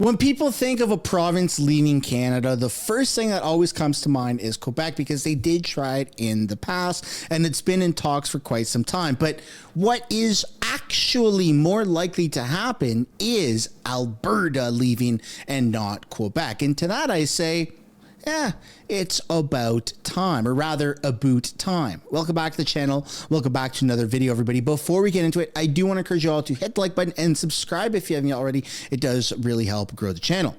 When people think of a province leaving Canada, the first thing that always comes to mind is Quebec, because they did try it in the past and it's been in talks for quite some time. But what is actually more likely to happen is Alberta leaving and not Quebec. And to that I say, it's about time, or rather about time. Welcome back to the channel. Welcome back to another video, everybody. Before we get into it, I do want to encourage you all to hit the like button and subscribe if you haven't already. It does really help grow the channel.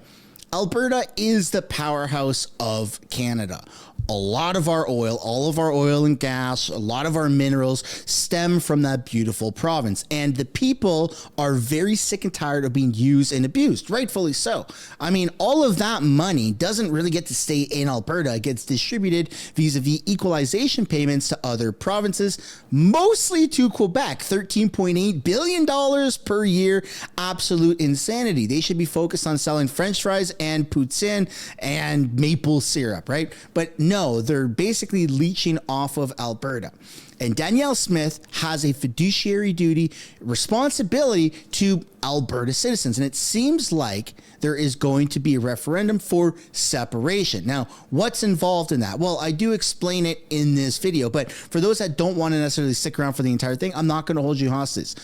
Alberta is the powerhouse of Canada. A lot of our oil, all of our oil and gas, a lot of our minerals stem from that beautiful province. And the people are very sick and tired of being used and abused, rightfully so. I mean, all of that money doesn't really get to stay in Alberta. It gets distributed vis-a-vis equalization payments to other provinces, mostly to Quebec, $13.8 billion per year. Absolute insanity. They should be focused on selling French fries and poutine and maple syrup, right? But no, they're basically leeching off of Alberta. And Danielle Smith has a fiduciary duty, responsibility to Alberta citizens. And it seems like there is going to be a referendum for separation. Now, what's involved in that? Well, I do explain it in this video, but for those that don't want to necessarily stick around for the entire thing, I'm not going to hold you hostage.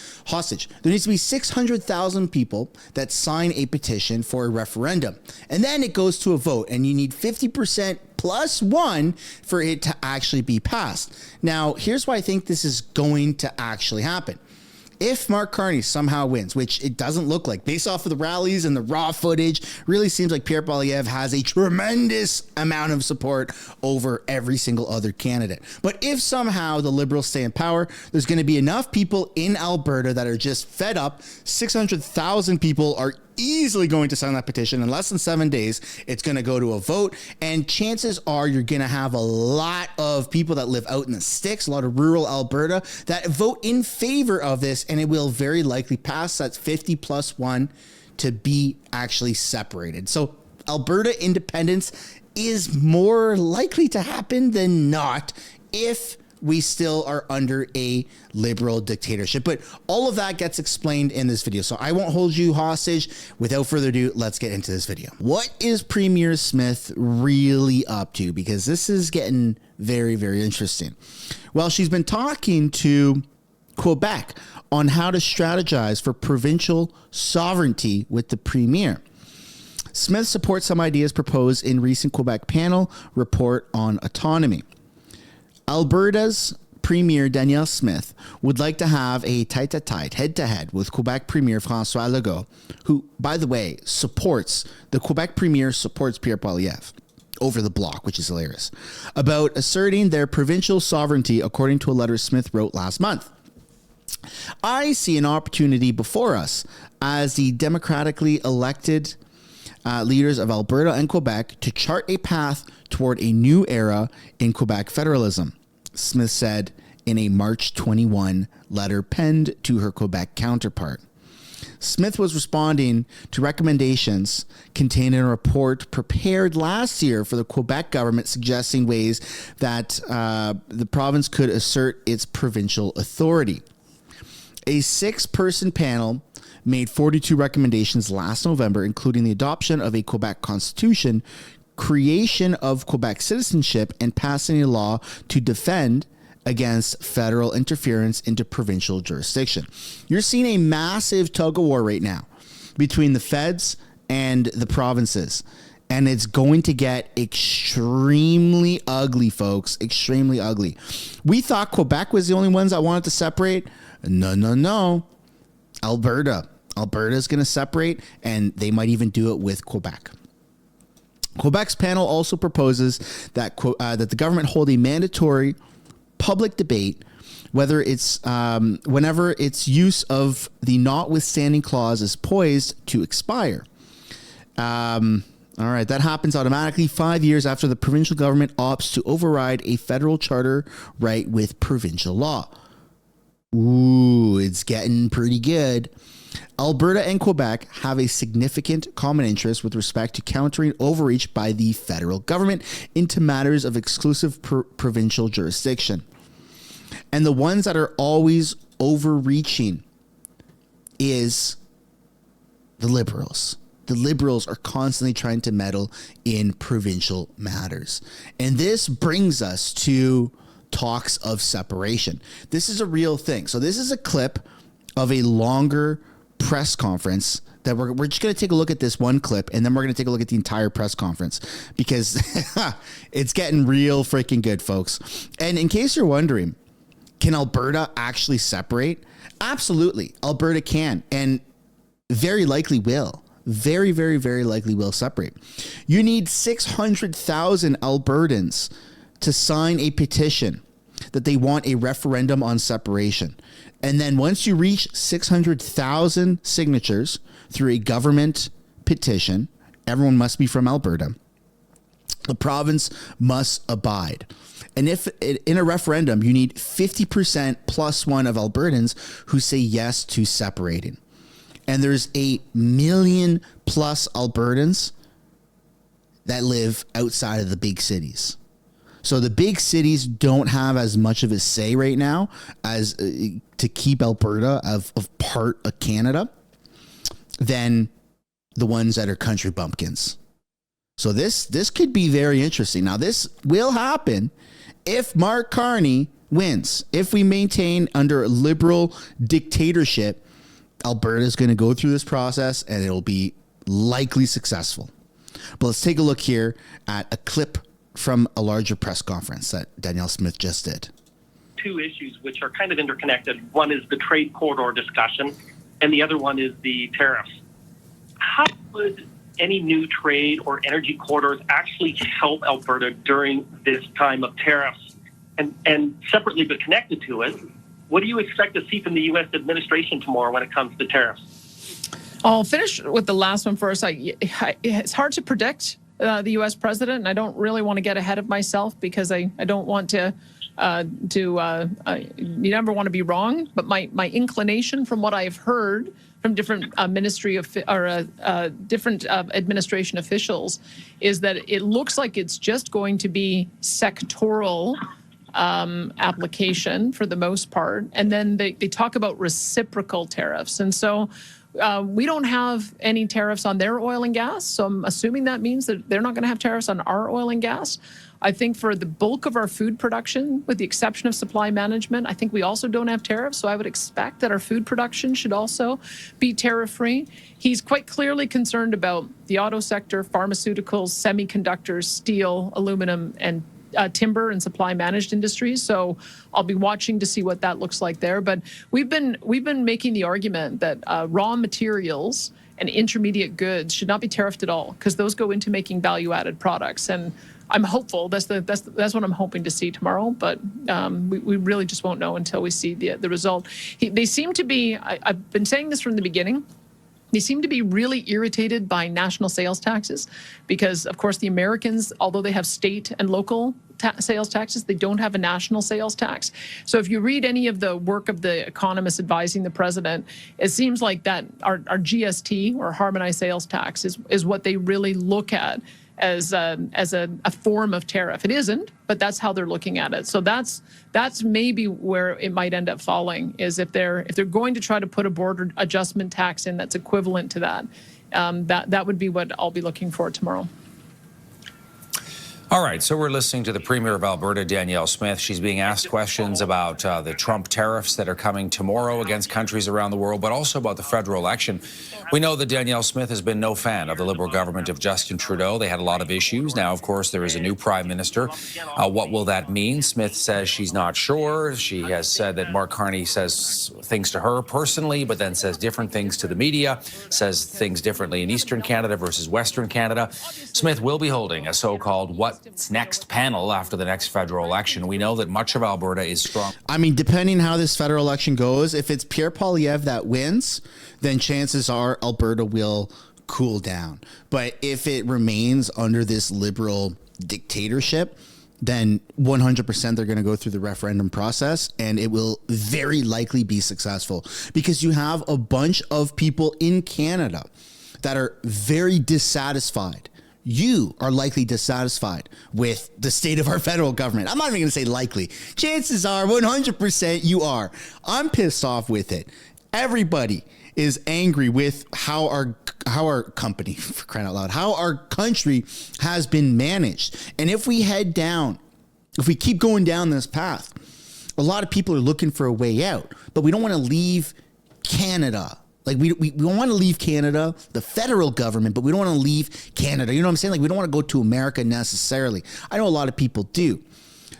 There needs to be 600,000 people that sign a petition for a referendum. And then it goes to a vote, and you need 50% plus one for it to actually be passed. Now, here's why I think this is going to actually happen. If Mark Carney somehow wins, which it doesn't look like, based off of the rallies and the raw footage, really seems like Pierre Poilievre has a tremendous amount of support over every single other candidate. But if somehow the Liberals stay in power, there's going to be enough people in Alberta that are just fed up. 600,000 people are easily going to sign that petition. In less than 7 days, it's going to go to a vote, and chances are you're going to have a lot of people that live out in the sticks, a lot of rural Alberta, that vote in favor of this, and it will very likely pass. That's 50 plus one to be actually separated. So Alberta independence is more likely to happen than not if we still are under a liberal dictatorship. But all of that gets explained in this video, so I won't hold you hostage. Without further ado, let's get into this video. What is Premier Smith really up to? Because this is getting very, very interesting. Well, she's been talking to Quebec on how to strategize for provincial sovereignty with the Premier. Smith supports some ideas proposed in recent Quebec panel report on autonomy. Alberta's Premier Danielle Smith would like to have a tête-à-tête, head-to-head with Quebec Premier François Legault, who, by the way, the Quebec Premier supports Pierre Poilievre over the block, which is hilarious, about asserting their provincial sovereignty, according to a letter Smith wrote last month. I see an opportunity before us as the democratically elected leaders of Alberta and Quebec to chart a path toward a new era in Quebec federalism, Smith said in a March 21 letter penned to her Quebec counterpart. Smith was responding to recommendations contained in a report prepared last year for the Quebec government, suggesting ways that the province could assert its provincial authority. A 6-person panel made 42 recommendations last November, including the adoption of a Quebec constitution, creation of Quebec citizenship, and passing a law to defend against federal interference into provincial jurisdiction. You're seeing a massive tug of war right now between the feds and the provinces, and it's going to get extremely ugly, folks, extremely ugly. We thought Quebec was the only ones that wanted to separate. No. Alberta is going to separate, and they might even do it with Quebec. Quebec's panel also proposes that that the government hold a mandatory public debate whenever its use of the notwithstanding clause is poised to expire. All right, that happens automatically 5 years after the provincial government opts to override a federal charter right with provincial law. Ooh, it's getting pretty good. Alberta and Quebec have a significant common interest with respect to countering overreach by the federal government into matters of exclusive provincial jurisdiction. And the ones that are always overreaching is the Liberals. the Liberals are constantly trying to meddle in provincial matters. And this brings us to talks of separation. This is a real thing. So this is a clip of a longer press conference that we're just going to take a look at this one clip, and then we're going to take a look at the entire press conference, because it's getting real freaking good, folks. And in case you're wondering, can Alberta actually separate? Absolutely. Alberta can, and very likely will. Very, very, very likely will separate. You need 600,000 Albertans to sign a petition that they want a referendum on separation. And then once you reach 600,000 signatures through a government petition, everyone must be from Alberta. The province must abide. And if in a referendum, you need 50% plus one of Albertans who say yes to separating. And there's 1 million plus Albertans that live outside of the big cities. So the big cities don't have as much of a say right now as to keep Alberta of part of Canada than the ones that are country bumpkins. So this could be very interesting. Now, this will happen if Mark Carney wins. If we maintain under a Liberal dictatorship, Alberta is going to go through this process and it'll be likely successful. But let's take a look here at a clip from a larger press conference that Danielle Smith just did. Two issues which are kind of interconnected. One is the trade corridor discussion, and the other one is the tariffs. How would any new trade or energy corridors actually help Alberta during this time of tariffs? And separately but connected to it, what do you expect to see from the U.S. administration tomorrow when it comes to tariffs? I'll finish with the last one first. It's hard to predict the U.S. president, and I don't really want to get ahead of myself because I don't want to you never want to be wrong. But my inclination from what I've heard from different different administration officials is that it looks like it's just going to be sectoral application for the most part. And then they talk about reciprocal tariffs. And so we don't have any tariffs on their oil and gas. So I'm assuming that means that they're not going to have tariffs on our oil and gas. I think for the bulk of our food production, with the exception of supply management, I think we also don't have tariffs. So I would expect that our food production should also be tariff-free. He's quite clearly concerned about the auto sector, pharmaceuticals, semiconductors, steel, aluminum, and timber and supply managed industries. So I'll be watching to see what that looks like there. But we've been making the argument that raw materials and intermediate goods should not be tariffed at all, because those go into making value added products. And I'm hopeful that's what I'm hoping to see tomorrow. But we really just won't know until we see the result. They seem to be, I've been saying this from the beginning, they seem to be really irritated by national sales taxes because, of course, the Americans, although they have state and local sales taxes, they don't have a national sales tax. So if you read any of the work of the economists advising the president, it seems like that our GST, or harmonized sales tax, is what they really look at as a form of tariff. It isn't, but that's how they're looking at it. So that's maybe where it might end up falling, is if they're going to try to put a border adjustment tax in that's equivalent to that. That would be what I'll be looking for tomorrow. All right, so we're listening to the Premier of Alberta, Danielle Smith. She's being asked questions about the Trump tariffs that are coming tomorrow against countries around the world, but also about the federal election. We know that Danielle Smith has been no fan of the Liberal government of Justin Trudeau. They had a lot of issues. Now, of course, there is a new Prime Minister. What will that mean? Smith says she's not sure. She has said that Mark Carney says things to her personally, but then says different things to the media, says things differently in Eastern Canada versus Western Canada. Smith will be holding a so-called What's Next panel after the next federal election. We know that much of Alberta is strong. I mean, depending how this federal election goes, if it's Pierre Poilievre that wins, then chances are Alberta will cool down. But if it remains under this Liberal dictatorship, then 100% they're going to go through the referendum process, and it will very likely be successful because you have a bunch of people in Canada that are very dissatisfied. You are likely dissatisfied with the state of our federal government. I'm not even going to say likely. Chances are 100% you are. I'm pissed off with it. Everybody is angry with how company, for crying out loud, how our country has been managed. And if we keep going down this path, a lot of people are looking for a way out, but we don't want to leave Canada. Like we want to leave Canada, the federal government, but we don't want to leave Canada. You know what I'm saying? Like we don't want to go to America necessarily. I know a lot of people do.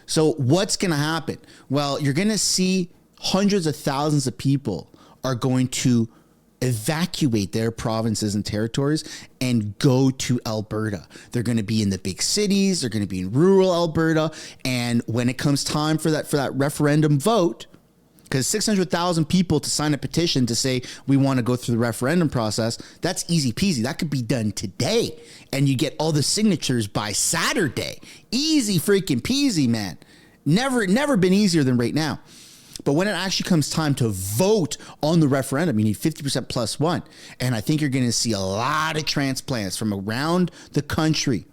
So what's going to happen? Well, you're going to see hundreds of thousands of people are going to evacuate their provinces and territories and go to Alberta. They're going to be in the big cities. They're going to be in rural Alberta. And when it comes time for that referendum vote, because 600,000 people to sign a petition to say we want to go through the referendum process, that's easy peasy. That could be done today. And you get all the signatures by Saturday. Easy freaking peasy, man. Never been easier than right now. But when it actually comes time to vote on the referendum, you need 50% plus one. And I think you're going to see a lot of transplants from around the country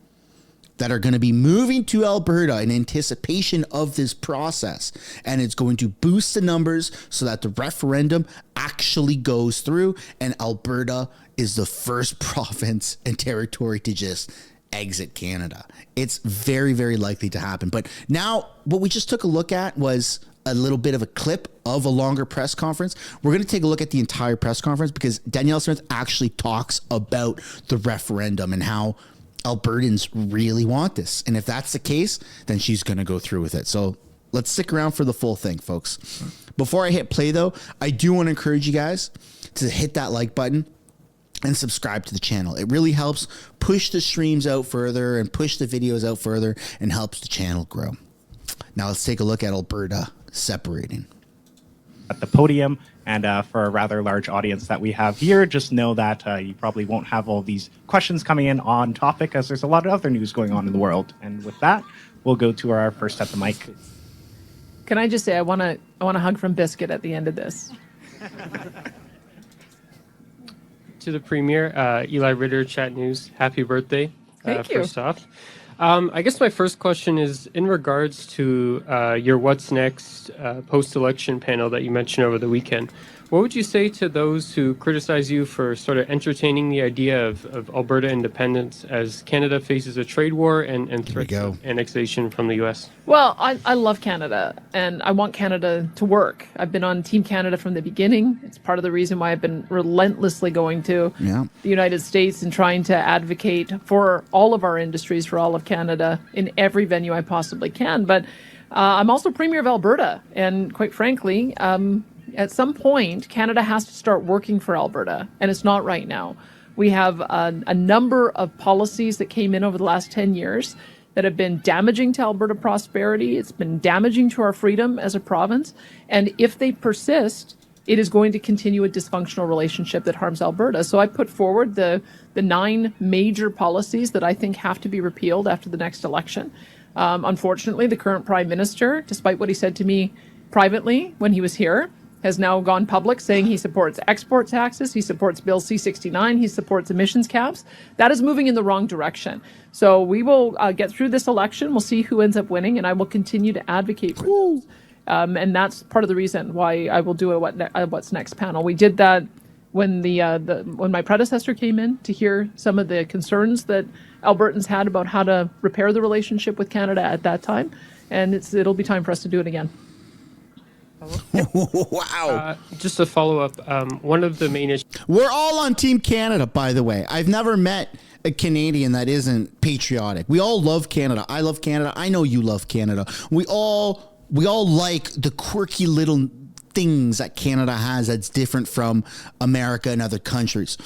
that are going to be moving to Alberta in anticipation of this process. And it's going to boost the numbers so that the referendum actually goes through and Alberta is the first province and territory to just exit Canada. It's very, very likely to happen. But now what we just took a look at was a little bit of a clip of a longer press conference. We're going to take a look at the entire press conference because Danielle Smith actually talks about the referendum and how Albertans really want this. And if that's the case, then she's going to go through with it. So let's stick around for the full thing, folks. Before I hit play, though, I do want to encourage you guys to hit that like button and subscribe to the channel. It really helps push the streams out further and push the videos out further and helps the channel grow. Now let's take a look at Alberta separating. At the podium, and for a rather large audience that we have here, just know that you probably won't have all these questions coming in on topic as there's a lot of other news going on in the world. And with that, we'll go to our first at the mic. Can I just say I want a hug from Biscuit at the end of this. To the Premier, Eli Ritter, Chat News, happy birthday. Thank you. First off. I guess my first question is in regards to your What's Next post-election panel that you mentioned over the weekend. What would you say to those who criticize you for sort of entertaining the idea of Alberta independence as Canada faces a trade war and threats of annexation from the U.S.? Well, I love Canada, and I want Canada to work. I've been on Team Canada from the beginning. It's part of the reason why I've been relentlessly going to the United States and trying to advocate for all of our industries, for all of Canada, in every venue I possibly can. But I'm also Premier of Alberta, and quite frankly, at some point, Canada has to start working for Alberta, and it's not right now. We have a number of policies that came in over the last 10 years that have been damaging to Alberta prosperity. It's been damaging to our freedom as a province. And if they persist, it is going to continue a dysfunctional relationship that harms Alberta. So I put forward the 9 major policies that I think have to be repealed after the next election. Unfortunately, the current Prime Minister, despite what he said to me privately when he was here, has now gone public saying he supports export taxes, he supports Bill C-69, he supports emissions caps. That is moving in the wrong direction. So we will get through this election. We'll see who ends up winning, and I will continue to advocate for those. And that's part of the reason why I will do a What's Next panel. We did that when when my predecessor came in to hear some of the concerns that Albertans had about how to repair the relationship with Canada at that time. And it'll be time for us to do it again. Wow. Just a follow-up, one of the main issues... We're all on Team Canada, by the way. I've never met a Canadian that isn't patriotic. We all love Canada. I love Canada. I know you love Canada. We all like the quirky little things that Canada has that's different from America and other countries.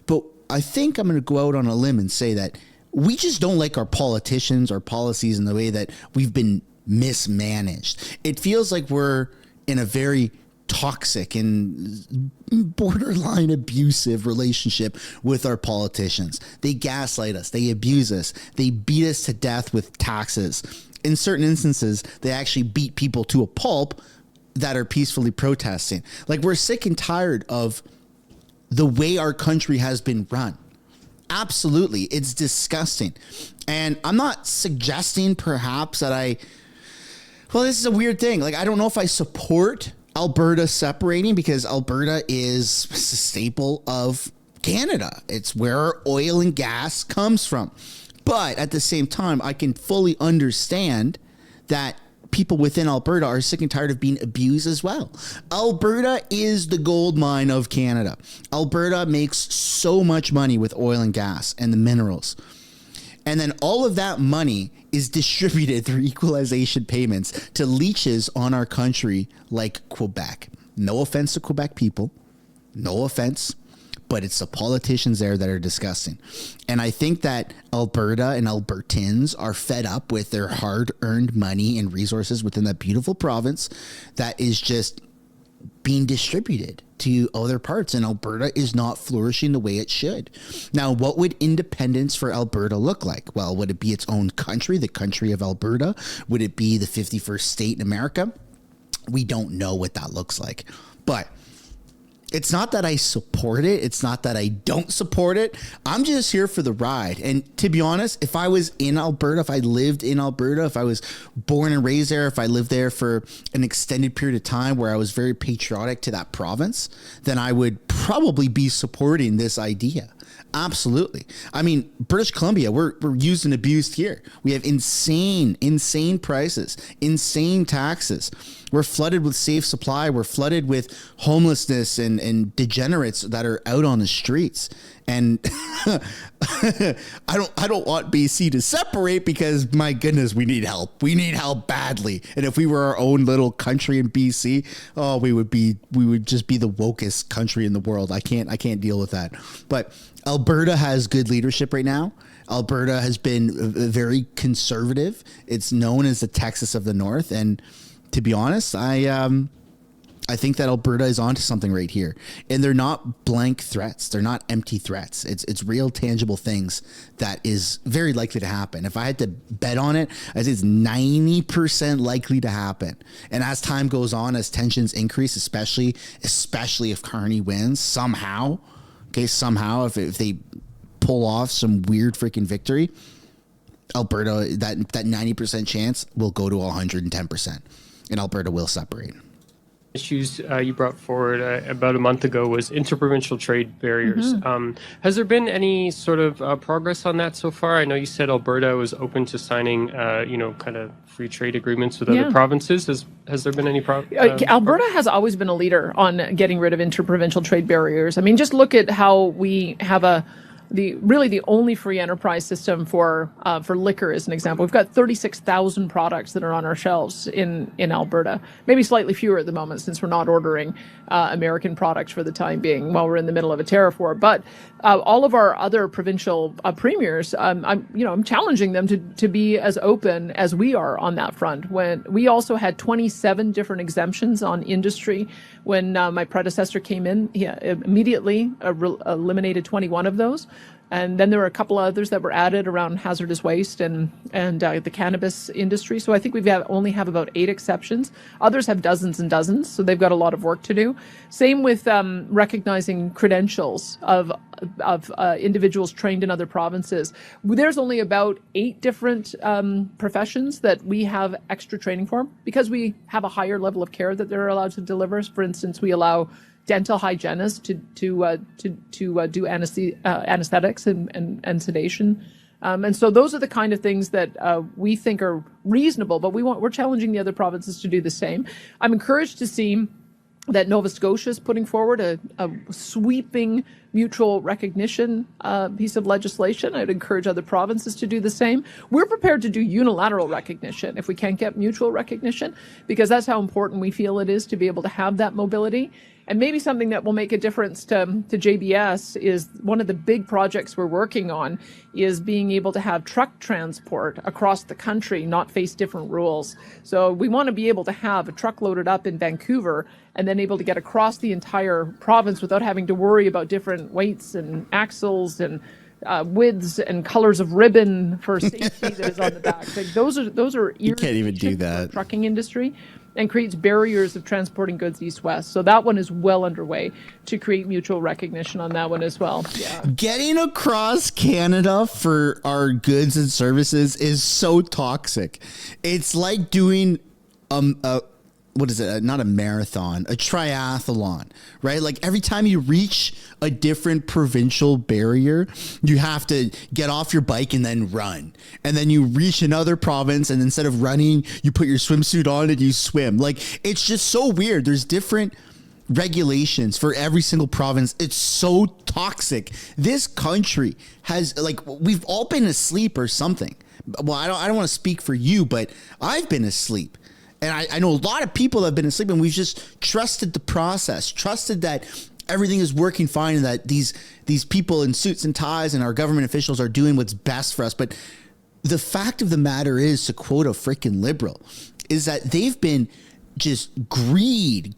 But I think I'm going to go out on a limb and say that we just don't like our politicians, our policies, and the way that we've been mismanaged. It feels like we're in a very toxic and borderline abusive relationship with our politicians. They gaslight us. They abuse us. They beat us to death with taxes. In certain instances, they actually beat people to a pulp that are peacefully protesting. Like, we're sick and tired of the way our country has been run. Absolutely. It's disgusting. And I'm not suggesting perhaps that well, this is a weird thing. Like, I don't know if I support Alberta separating because Alberta is a staple of Canada. It's where our oil and gas comes from. But at the same time, I can fully understand that people within Alberta are sick and tired of being abused as well. Alberta is the gold mine of Canada. Alberta makes so much money with oil and gas and the minerals. And then all of that money is distributed through equalization payments to leeches on our country like Quebec. No offense to Quebec people. No offense. But it's the politicians there that are disgusting. And I think that Alberta and Albertans are fed up with their hard-earned money and resources within that beautiful province that is just being distributed to other parts. And Alberta is not flourishing the way it should. Now, what would independence for Alberta look like? Well, would it be its own country, the country of Alberta? Would it be the 51st state in America? We don't know what that looks like. But it's not that I support it. It's not that I don't support it. I'm just here for the ride. And to be honest, if I was in Alberta, if I lived in Alberta, if I was born and raised there, if I lived there for an extended period of time where I was very patriotic to that province, then I would probably be supporting this idea. Absolutely. I mean, British Columbia, we're used and abused here. We have insane prices, insane taxes. We're flooded with safe supply. We're flooded with homelessness and degenerates that are out on the streets. And I don't want BC to separate because, my goodness, we need help. We need help badly. And if we were our own little country in BC, oh, we would just be the wokest country in the world. I can't deal with that. But Alberta has good leadership right now. Alberta has been very conservative. It's known as the Texas of the North. And to be honest, I think that Alberta is onto something right here. And they're not blank threats. They're not empty threats. It's real tangible things that is very likely to happen. If I had to bet on it, I'd say it's 90% likely to happen. And as time goes on, as tensions increase, especially if Carney wins somehow, if they pull off some weird freaking victory, Alberta, that 90% chance will go to 110%. And Alberta will separate. Issues you brought forward about a month ago was interprovincial trade barriers. Has there been any sort of progress on that so far? I know you said Alberta was open to signing, kind of free trade agreements with other provinces. Has there been any progress? Alberta has always been a leader on getting rid of interprovincial trade barriers. I mean, just look at how we have the only free enterprise system for liquor as an example. We've got 36,000 products that are on our shelves in Alberta, maybe slightly fewer at the moment since we're not ordering American products for the time being while we're in the middle of a tariff war. But all of our other provincial premiers, I'm challenging them to be as open as we are on that front. When we also had 27 different exemptions on industry when my predecessor came in, he immediately eliminated 21 of those. And then there were a couple of others that were added around hazardous waste and the cannabis industry. So I think only have about 8 exceptions. Others have dozens and dozens, so they've got a lot of work to do. Same with recognizing credentials of individuals trained in other provinces. There's only about 8 different professions that we have extra training for because we have a higher level of care that they're allowed to deliver. For instance, we allow dental hygienists to do anesthetics and sedation. And so those are the kind of things that we think are reasonable, but we're challenging the other provinces to do the same. I'm encouraged to see that Nova Scotia is putting forward a sweeping mutual recognition piece of legislation. I'd encourage other provinces to do the same. We're prepared to do unilateral recognition if we can't get mutual recognition, because that's how important we feel it is to be able to have that mobility. And maybe something that will make a difference to JBS is one of the big projects we're working on is being able to have truck transport across the country, not face different rules. So we want to be able to have a truck loaded up in Vancouver and then able to get across the entire province without having to worry about different weights and axles and widths and colors of ribbon for safety that is on the back. Like those are you can't even do that. Trucking industry, and creates barriers of transporting goods east-west. So that one is well underway to create mutual recognition on that one as well. Yeah. Getting across Canada for our goods and services is so toxic. It's like doing what is it? Not a marathon, a triathlon, right? Like every time you reach a different provincial barrier, you have to get off your bike and then run. And then you reach another province, and instead of running, you put your swimsuit on and you swim. Like, it's just so weird. There's different regulations for every single province. It's so toxic. This country has, like, we've all been asleep or something. Well, I don't want to speak for you, but I've been asleep. And I know a lot of people have been asleep, and we've just trusted the process, trusted that everything is working fine, and that these people in suits and ties and our government officials are doing what's best for us. But the fact of the matter is, to quote a freaking liberal, is that they've been just greedy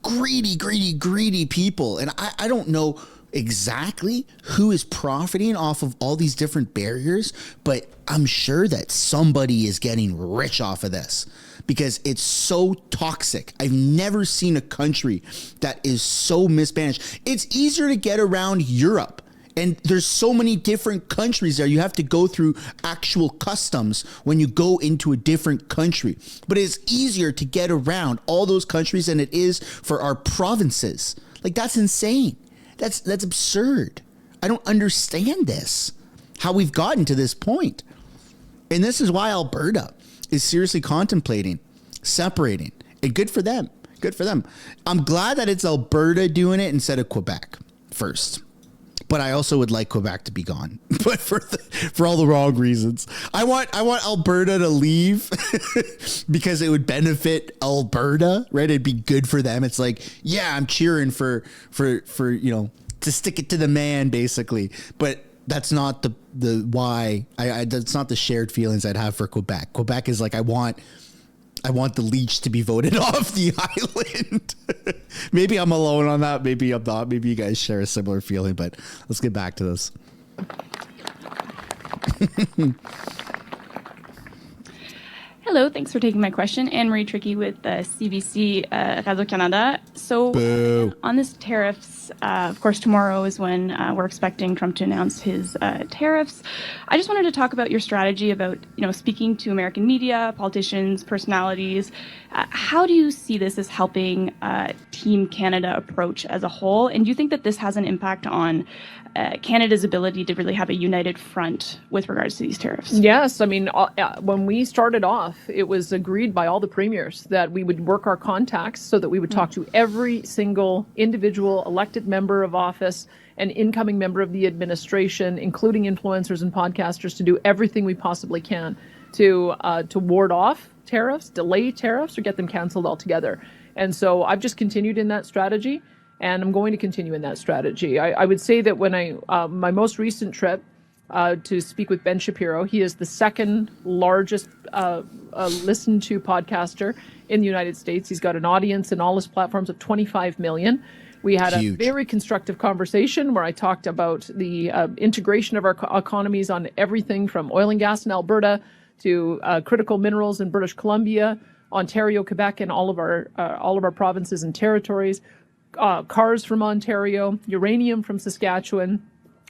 people. And I don't know exactly who is profiting off of all these different barriers, but I'm sure that somebody is getting rich off of this, because it's so toxic. I've never seen a country that is so mismanaged. It's easier to get around Europe, and there's so many different countries there. You have to go through actual customs when you go into a different country. But it's easier to get around all those countries than it is for our provinces. Like, that's insane. That's absurd. I don't understand this, how we've gotten to this point. And this is why Alberta is seriously contemplating separating. And good for them. Good for them. I'm glad that it's Alberta doing it instead of Quebec first. But I also would like Quebec to be gone, but for all the wrong reasons. I want Alberta to leave because it would benefit Alberta, right? It'd be good for them. It's like, yeah, I'm cheering for to stick it to the man, basically. But that's not the why. That's not the shared feelings I'd have for Quebec. Quebec is like, I want the Leech to be voted off the island. Maybe I'm alone on that. Maybe I'm not. Maybe you guys share a similar feeling, but let's get back to this. Hello, thanks for taking my question. Anne-Marie Tricky with CBC Radio Canada. So on this tariffs, of course, tomorrow is when we're expecting Trump to announce his tariffs. I just wanted to talk about your strategy about, speaking to American media, politicians, personalities. How do you see this as helping Team Canada approach as a whole? And do you think that this has an impact on Canada's ability to really have a united front with regards to these tariffs? Yes. I mean, when we started off, it was agreed by all the premiers that we would work our contacts so that we would talk to every single individual elected member of office and incoming member of the administration, including influencers and podcasters, to do everything we possibly can to ward off tariffs, delay tariffs, or get them canceled altogether. And so I've just continued in that strategy, and I'm going to continue in that strategy. I would say that when my most recent trip to speak with Ben Shapiro, he is the second largest listened to podcaster in the United States. He's got an audience in all his platforms of 25 million. We had a very constructive conversation where I talked about the integration of our economies on everything from oil and gas in Alberta to critical minerals in British Columbia, Ontario, Quebec, and all of our provinces and territories. Cars from Ontario, uranium from Saskatchewan,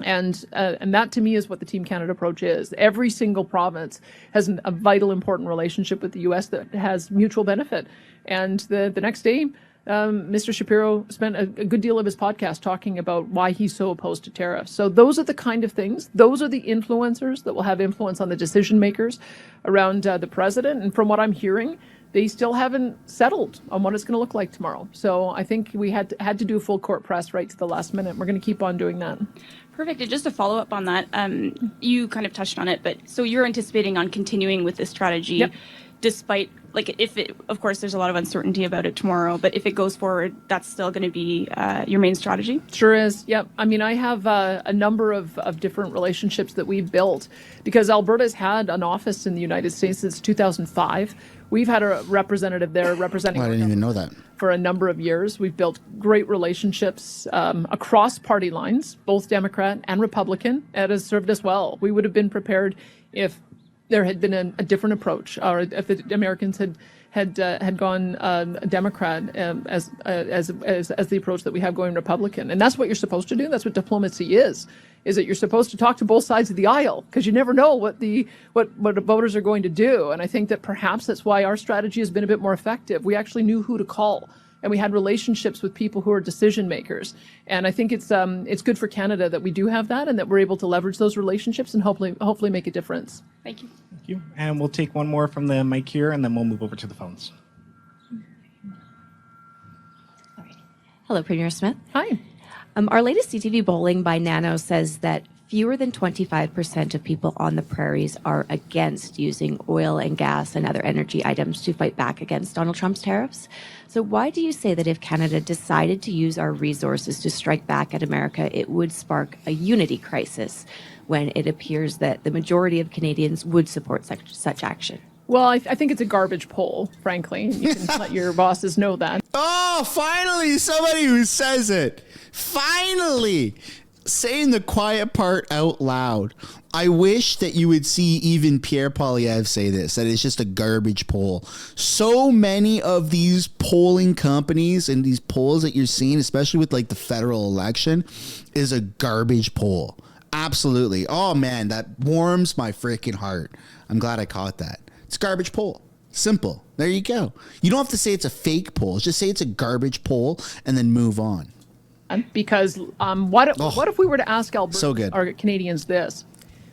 and that to me is what the Team Canada approach is. Every single province has a vital, important relationship with the U.S. that has mutual benefit. And the next day, Mr. Shapiro spent a good deal of his podcast talking about why he's so opposed to tariffs. So those are the kind of things, those are the influencers that will have influence on the decision makers around the president. And from what I'm hearing, they still haven't settled on what it's going to look like tomorrow. So I think we had to do full court press right to the last minute. We're going to keep on doing that. Perfect. And just to follow up on that, you kind of touched on it, but so you're anticipating on continuing with this strategy, yep, despite, like, if it, of course, there's a lot of uncertainty about it tomorrow, but if it goes forward, that's still going to be your main strategy? Sure is. Yep. I mean, I have a number of different relationships that we've built because Alberta's had an office in the United States since 2005. We've had a representative there representing. I didn't even know that. For a number of years. We've built great relationships across party lines, both Democrat and Republican. It has served us well. We would have been prepared if there had been a different approach, or if the Americans had gone Democrat as the approach that we have going Republican. And that's what you're supposed to do. That's what diplomacy is that you're supposed to talk to both sides of the aisle, because you never know what the voters are going to do. And I think that perhaps that's why our strategy has been a bit more effective. We actually knew who to call, and we had relationships with people who are decision makers. And I think it's good for Canada that we do have that, and that we're able to leverage those relationships and hopefully make a difference. Thank you. Thank you. And we'll take one more from the mic here, and then we'll move over to the phones. All right. Hello, Premier Smith. Hi. Our latest CTV polling by Nano says that fewer than 25% of people on the prairies are against using oil and gas and other energy items to fight back against Donald Trump's tariffs. So why do you say that if Canada decided to use our resources to strike back at America, it would spark a unity crisis when it appears that the majority of Canadians would support such action? Well, I think it's a garbage poll, frankly. You can let your bosses know that. Oh, finally, somebody who says it. Finally, saying the quiet part out loud. I wish that you would see even Pierre Poilievre say this, that it's just a garbage poll. So many of these polling companies and these polls that you're seeing, especially with like the federal election, is a garbage poll. Absolutely. Oh, man, that warms my freaking heart. I'm glad I caught that. It's a garbage poll. Simple. There you go. You don't have to say it's a fake poll. Just say it's a garbage poll and then move on. Because what if we were to ask Alberta or Canadians this?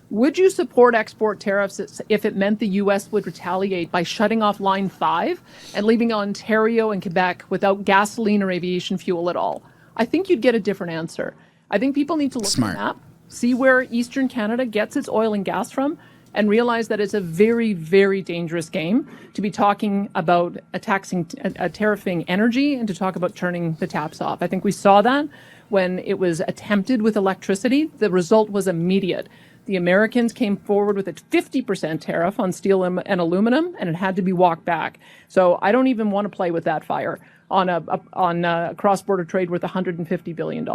Would you support export tariffs if it meant the U.S. would retaliate by shutting off Line 5 and leaving Ontario and Quebec without gasoline or aviation fuel at all? I think you'd get a different answer. I think people need to look at the map, see where Eastern Canada gets its oil and gas from, and realize that it's a very, very dangerous game to be talking about tariffing energy and to talk about turning the taps off. I think we saw that when it was attempted with electricity. The result was immediate. The Americans came forward with a 50% tariff on steel and aluminum, and it had to be walked back. So I don't even want to play with that fire on a cross-border trade worth $150 billion.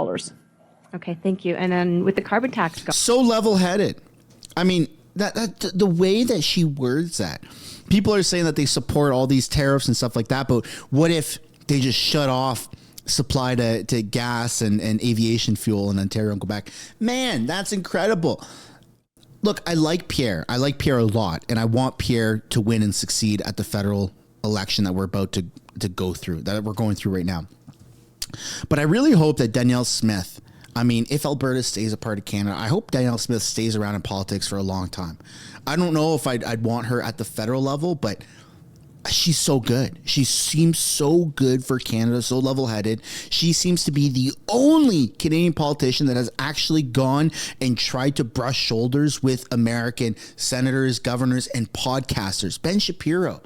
Okay, thank you. And then with the carbon tax... So level-headed. I mean... That the way that she words that, people are saying that they support all these tariffs and stuff like that, but what if they just shut off supply to gas and aviation fuel in Ontario and Quebec? Man, that's incredible. Look, I like Pierre. I like Pierre a lot, and I want Pierre to win and succeed at the federal election that we're about to go through, that we're going through right now. But I really hope that Danielle Smith, I mean, if Alberta stays a part of Canada, I hope Danielle Smith stays around in politics for a long time. I don't know if I'd want her at the federal level, but she's so good. She seems so good for Canada, so level-headed. She seems to be the only Canadian politician that has actually gone and tried to brush shoulders with American senators, governors, and podcasters. Ben Shapiro.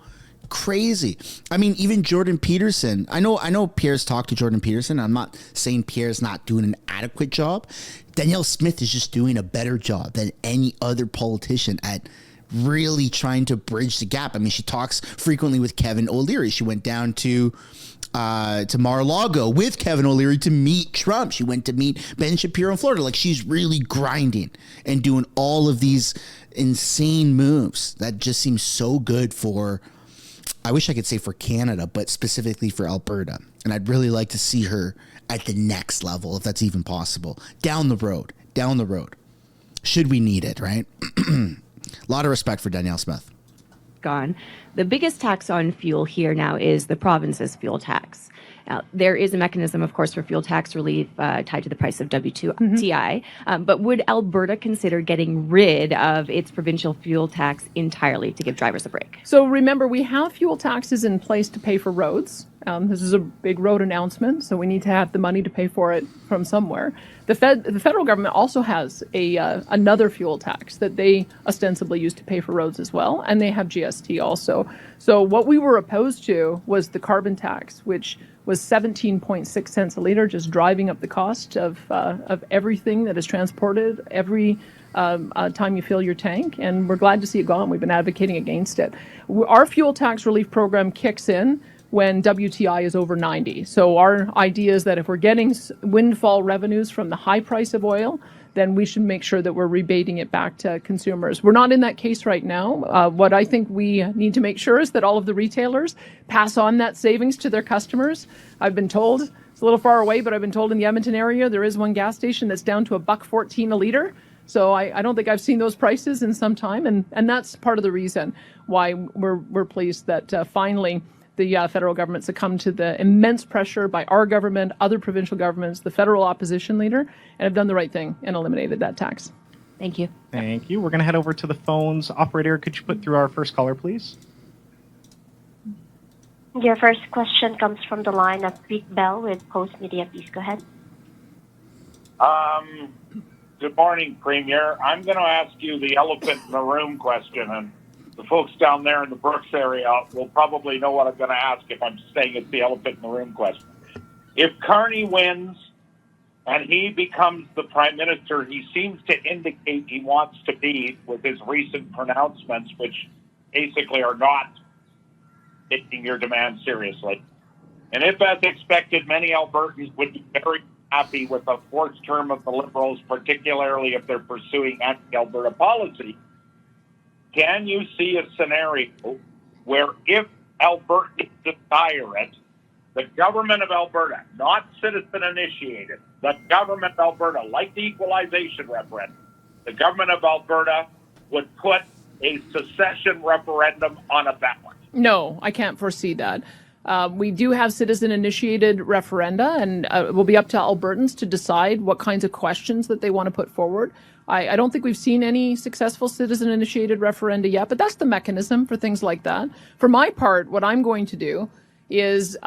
Crazy. I mean, even Jordan Peterson. I know Pierre's talked to Jordan Peterson. I'm not saying Pierre's not doing an adequate job. Danielle Smith is just doing a better job than any other politician at really trying to bridge the gap. I mean, she talks frequently with Kevin O'Leary. She went down to Mar-a-Lago with Kevin O'Leary to meet Trump. She went to meet Ben Shapiro in Florida. Like, she's really grinding and doing all of these insane moves that just seem so good for, I wish I could say for Canada, but specifically for Alberta. And I'd really like to see her at the next level, if that's even possible. Down the road. Should we need it, right? A lot of respect for Danielle Smith. Gone. The biggest tax on fuel here now is the province's fuel tax. Now, there is a mechanism, of course, for fuel tax relief tied to the price of WTI. But would Alberta consider getting rid of its provincial fuel tax entirely to give drivers a break? So remember, we have fuel taxes in place to pay for roads. This is a big road announcement, so we need to have the money to pay for it from somewhere. The federal government also has another fuel tax that they ostensibly use to pay for roads as well, and they have GST also. So what we were opposed to was the carbon tax, which was 17.6 cents a liter, just driving up the cost of everything that is transported every time you fill your tank. And we're glad to see it gone. We've been advocating against it. Our fuel tax relief program kicks in when WTI is over 90. So our idea is that if we're getting windfall revenues from the high price of oil, then we should make sure that we're rebating it back to consumers. We're not in that case right now. What I think we need to make sure is that all of the retailers pass on that savings to their customers. I've been told, it's a little far away, but I've been told in the Edmonton area there is one gas station that's down to $1.14 a litre. So I don't think I've seen those prices in some time, and that's part of the reason why we're pleased that finally the federal government succumbed to the immense pressure by our government, other provincial governments, the federal opposition leader, and have done the right thing and eliminated that tax. Thank you. Thank you. We're going to head over to the phones. Operator, could you put through our first caller, please? Your first question comes from the line of Pete Bell with Post Media. Please go ahead. Good morning, Premier. I'm going to ask you the elephant in the room question, and the folks down there in the Brooks area will probably know what I'm going to ask if I'm saying it's the elephant in the room question. If Carney wins and he becomes the Prime Minister he seems to indicate he wants to be with his recent pronouncements, which basically are not taking your demands seriously, and if, as expected, many Albertans would be very happy with a fourth term of the Liberals, particularly if they're pursuing anti-Alberta policy, can you see a scenario where if Albertans desire it, the government of Alberta, not citizen-initiated, the government of Alberta, like the equalization referendum, the government of Alberta would put a secession referendum on a ballot? No, I can't foresee that. We do have citizen-initiated referenda, and it will be up to Albertans to decide what kinds of questions that they want to put forward. I don't think we've seen any successful citizen-initiated referenda yet, but that's the mechanism for things like that. For my part, what I'm going to do is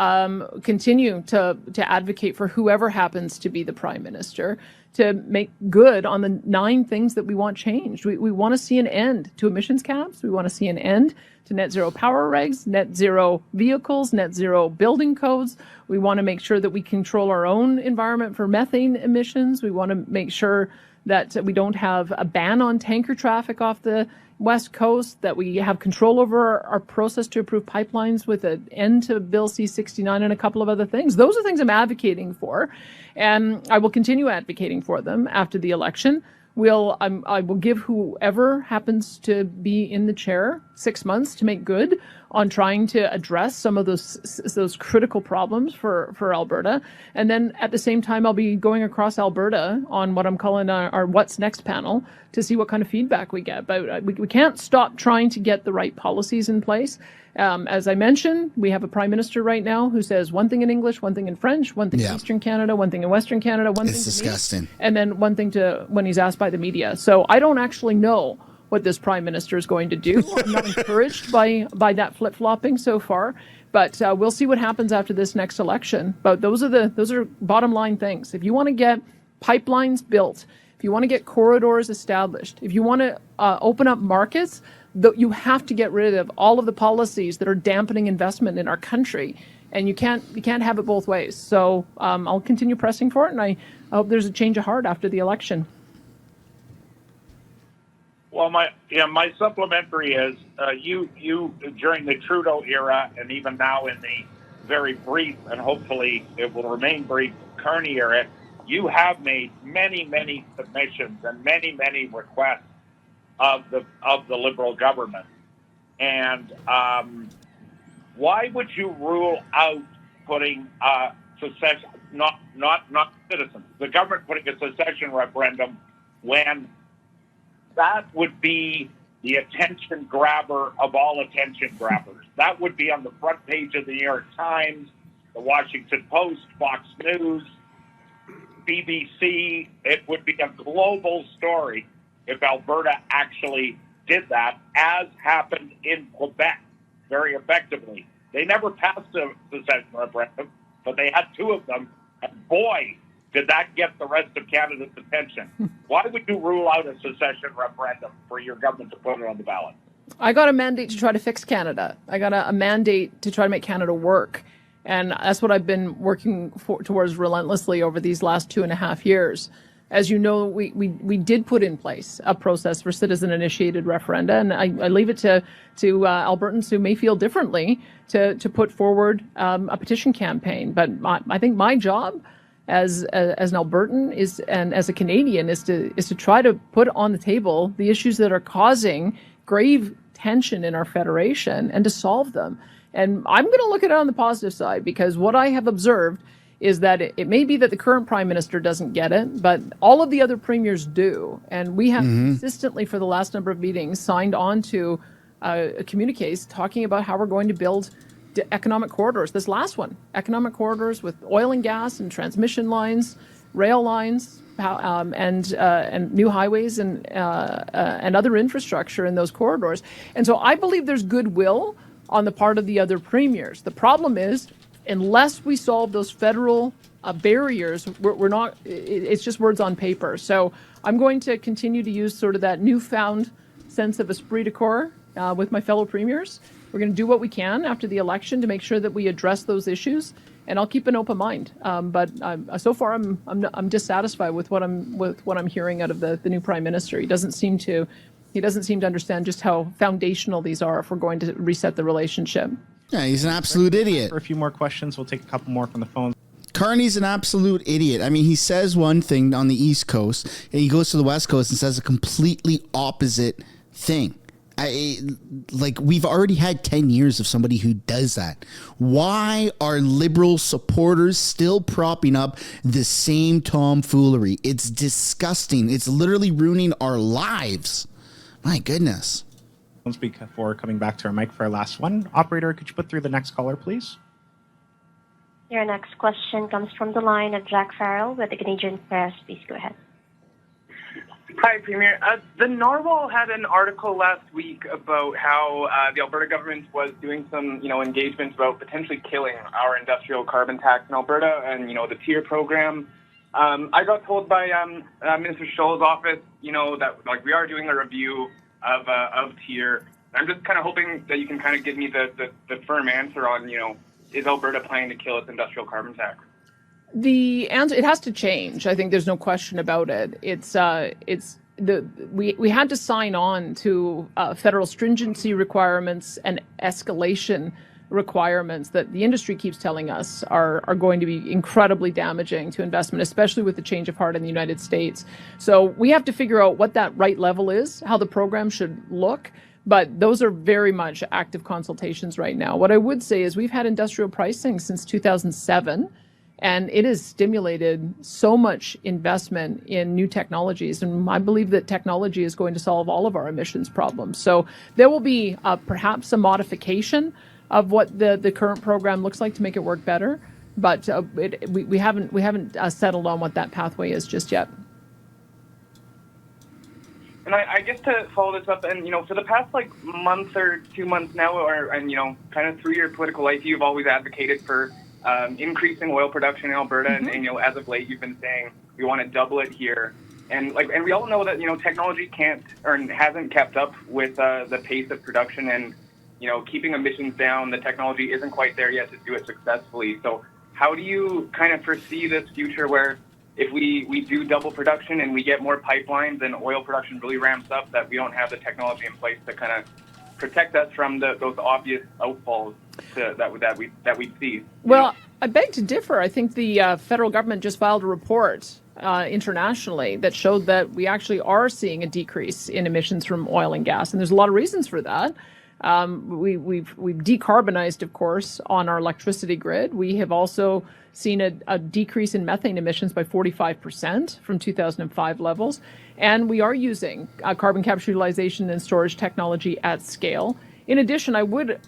continue to advocate for whoever happens to be the Prime Minister to make good on the 9 things that we want changed. We want to see an end to emissions caps. We want to see an end to net zero power regs, net zero vehicles, net zero building codes. We want to make sure that we control our own environment for methane emissions. We want to make sure that we don't have a ban on tanker traffic off the West Coast, that we have control over our process to approve pipelines with an end to Bill C-69 and a couple of other things. Those are things I'm advocating for, and I will continue advocating for them after the election. I will give whoever happens to be in the chair 6 months to make good on trying to address some of those critical problems for Alberta. And then at the same time, I'll be going across Alberta on what I'm calling our What's Next panel to see what kind of feedback we get. But we can't stop trying to get the right policies in place. As I mentioned, we have a Prime Minister right now who says one thing in English, one thing in French, one thing in Eastern Canada, one thing in Western Canada, one thing to disgusting. me, and then one thing to when he's asked by the media. So I don't actually know what this Prime Minister is going to do. I'm not encouraged by that flip-flopping so far, but we'll see what happens after this next election. But those are bottom line things. If you want to get pipelines built, if you want to get corridors established, if you want to open up markets, you have to get rid of all of the policies that are dampening investment in our country, and you can't have it both ways. So I'll continue pressing for it, and I hope there's a change of heart after the election. Well, my supplementary is you during the Trudeau era, and even now in the very brief, and hopefully it will remain brief, Carney era, you have made many submissions and many requests of the Liberal government. And why would you rule out putting secession, not citizens, the government putting a secession referendum when that would be the attention grabber of all attention grabbers? That would be on the front page of the New York Times, the Washington Post, Fox News, BBC. It would be a global story if Alberta actually did that, as happened in Quebec very effectively. They never passed a secession referendum, but they had 2 of them, and boy, did that get the rest of Canada's attention. Why would you rule out a secession referendum for your government to put it on the ballot? I got a mandate to try to fix Canada. I got a mandate to try to make Canada work. And that's what I've been working towards relentlessly over these last 2.5 years. As you know, we did put in place a process for citizen-initiated referenda, and I leave it to Albertans who may feel differently to put forward a petition campaign. But I think my job as an Albertan and as a Canadian is to try to put on the table the issues that are causing grave tension in our federation and to solve them. And I'm going to look at it on the positive side, because what I have observed is that it may be that the current prime minister doesn't get it, but all of the other premiers do. And we have consistently for the last number of meetings signed on to communiques talking about how we're going to build economic corridors. This last one, economic corridors with oil and gas and transmission lines, rail lines, and new highways and other infrastructure in those corridors. And so I believe there's goodwill on the part of the other premiers. The problem is, unless we solve those federal barriers, we're not, it's just words on paper. So I'm going to continue to use sort of that newfound sense of esprit de corps with my fellow premiers. We're going to do what we can after the election to make sure that we address those issues, and I'll keep an open mind. But so far, I'm dissatisfied with what I'm hearing out of the new prime minister. He doesn't seem to understand just how foundational these are if we're going to reset the relationship. Yeah, he's an absolute idiot. For a few more questions, we'll take a couple more from the phone. Carney's an absolute idiot. I mean, he says one thing on the East Coast, and he goes to the West Coast and says a completely opposite thing. We've already had 10 years of somebody who does that. Why are Liberal supporters still propping up the same tomfoolery? It's disgusting. It's literally ruining our lives. My goodness. Don't speak for coming back to our mic for our last one. Operator, could you put through the next caller, please? Your next question comes from the line of Jack Farrell with the Canadian Press. Please go ahead. Hi, Premier. The Narwhal had an article last week about how the Alberta government was doing some, engagements about potentially killing our industrial carbon tax in Alberta and, the TIER program. I got told by Minister Scholl's office, that we are doing a review of TIER. I'm just kind of hoping that you can kind of give me the firm answer on, is Alberta planning to kill its industrial carbon tax? The answer, it has to change. I think there's no question about it. We had to sign on to federal stringency requirements and escalation requirements that the industry keeps telling us are going to be incredibly damaging to investment, especially with the change of heart in the United States. So we have to figure out what that right level is, how the program should look. But those are very much active consultations right now. What I would say is we've had industrial pricing since 2007. And it has stimulated so much investment in new technologies. And I believe that technology is going to solve all of our emissions problems. So there will be perhaps a modification of what the current program looks like to make it work better. But we haven't settled on what that pathway is just yet. And I guess to follow this up, and for the past month or 2 months now, kind of through your political life, you've always advocated for increasing oil production in Alberta, and as of late, you've been saying we want to double it here, and we all know that technology can't or hasn't kept up with the pace of production, and keeping emissions down, the technology isn't quite there yet to do it successfully. So, how do you kind of foresee this future where if we do double production and we get more pipelines and oil production really ramps up, that we don't have the technology in place to kind of protect us from those obvious outfalls that we see? Well, I beg to differ. I think the federal government just filed a report internationally that showed that we actually are seeing a decrease in emissions from oil and gas, and there's a lot of reasons for that. We've decarbonized, of course, on our electricity grid. We have also seen a decrease in methane emissions by 45% from 2005 levels. And we are using carbon capture, utilization, and storage technology at scale. In addition, I would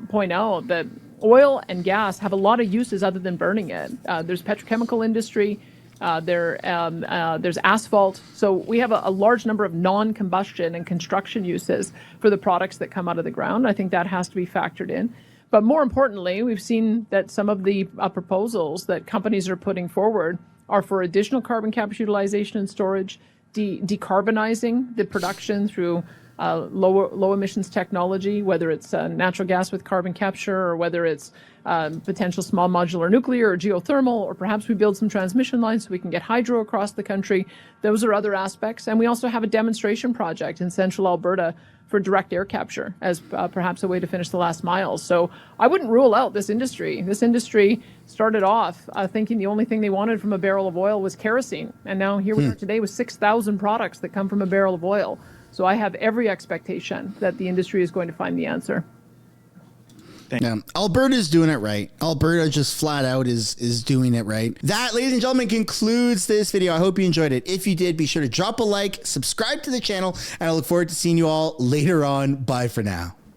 point out that oil and gas have a lot of uses other than burning it. There's petrochemical industry. There's asphalt. So we have a large number of non-combustion and construction uses for the products that come out of the ground. I think that has to be factored in. But more importantly, we've seen that some of the proposals that companies are putting forward are for additional carbon capture, utilization, and storage, decarbonizing the production through low emissions technology, whether it's natural gas with carbon capture, or whether it's potential small modular nuclear or geothermal, or perhaps we build some transmission lines so we can get hydro across the country. Those are other aspects. And we also have a demonstration project in central Alberta for direct air capture as perhaps a way to finish the last mile. So I wouldn't rule out this industry. This industry started off thinking the only thing they wanted from a barrel of oil was kerosene. And now here we are today with 6,000 products that come from a barrel of oil. So I have every expectation that the industry is going to find the answer. Yeah, Alberta's doing it right. Alberta just flat out is doing it right. That, ladies and gentlemen, concludes this video. I hope you enjoyed it. If you did, be sure to drop a like, subscribe to the channel, and I look forward to seeing you all later on. Bye for now.